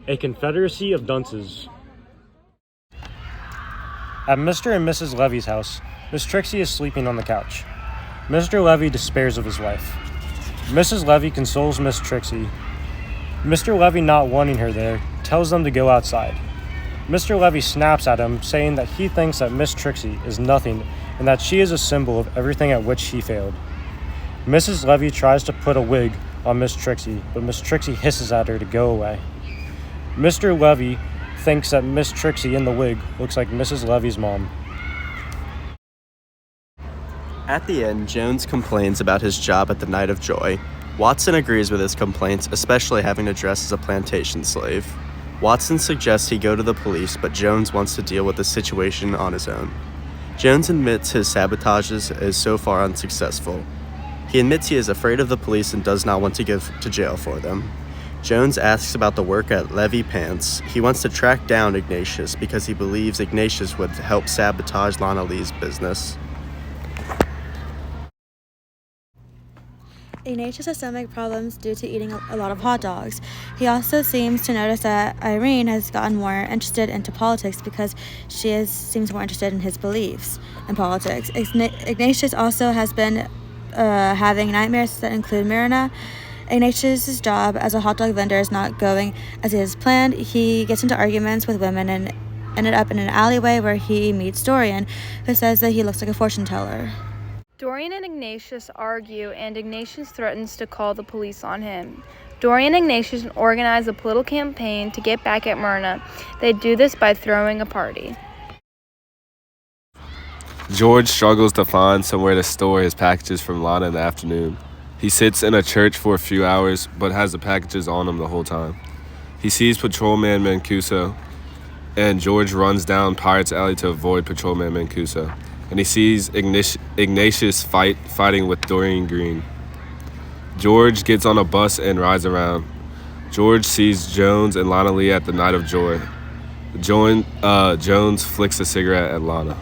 A confederacy of dunces. At Mr. and Mrs. Levy's house, Miss Trixie is sleeping on the couch. Mr. Levy despairs of his wife. Mrs. Levy consoles Miss Trixie. Mr. Levy, not wanting her there, tells them to go outside. Mr. Levy snaps at him, saying that he thinks that Miss Trixie is nothing and that she is a symbol of everything at which he failed. Mrs. Levy tries to put a wig on Miss Trixie, but Miss Trixie hisses at her to go away. Mr. Levy thinks that Miss Trixie in the wig looks like Mrs. Levy's mom. At the end, Jones complains about his job at the Night of Joy. Watson agrees with his complaints, especially having to dress as a plantation slave. Watson suggests he go to the police, but Jones wants to deal with the situation on his own. Jones admits his sabotages is so far unsuccessful. He admits he is afraid of the police and does not want to go to jail for them. Jones asks about the work at Levy Pants. He wants to track down Ignatius because he believes Ignatius would help sabotage Lana Lee's business. Ignatius has stomach problems due to eating a lot of hot dogs. He also seems to notice that Irene has gotten more interested into politics because seems more interested in his beliefs in politics. Ignatius also has been having nightmares that include Myrna. Ignatius' job as a hot dog vendor is not going as he has planned. He gets into arguments with women and ended up in an alleyway where he meets Dorian, who says that he looks like a fortune teller. Dorian and Ignatius argue, and Ignatius threatens to call the police on him. Dorian and Ignatius organize a political campaign to get back at Myrna. They do this by throwing a party. George struggles to find somewhere to store his packages from Lana in the afternoon. He sits in a church for a few hours, but has the packages on him the whole time. He sees Patrolman Mancuso, and George runs down Pirates Alley to avoid Patrolman Mancuso. And he sees Ignatius fighting with Dorian Green. George gets on a bus and rides around. George sees Jones and Lana Lee at the Night of Joy. Jones flicks a cigarette at Lana.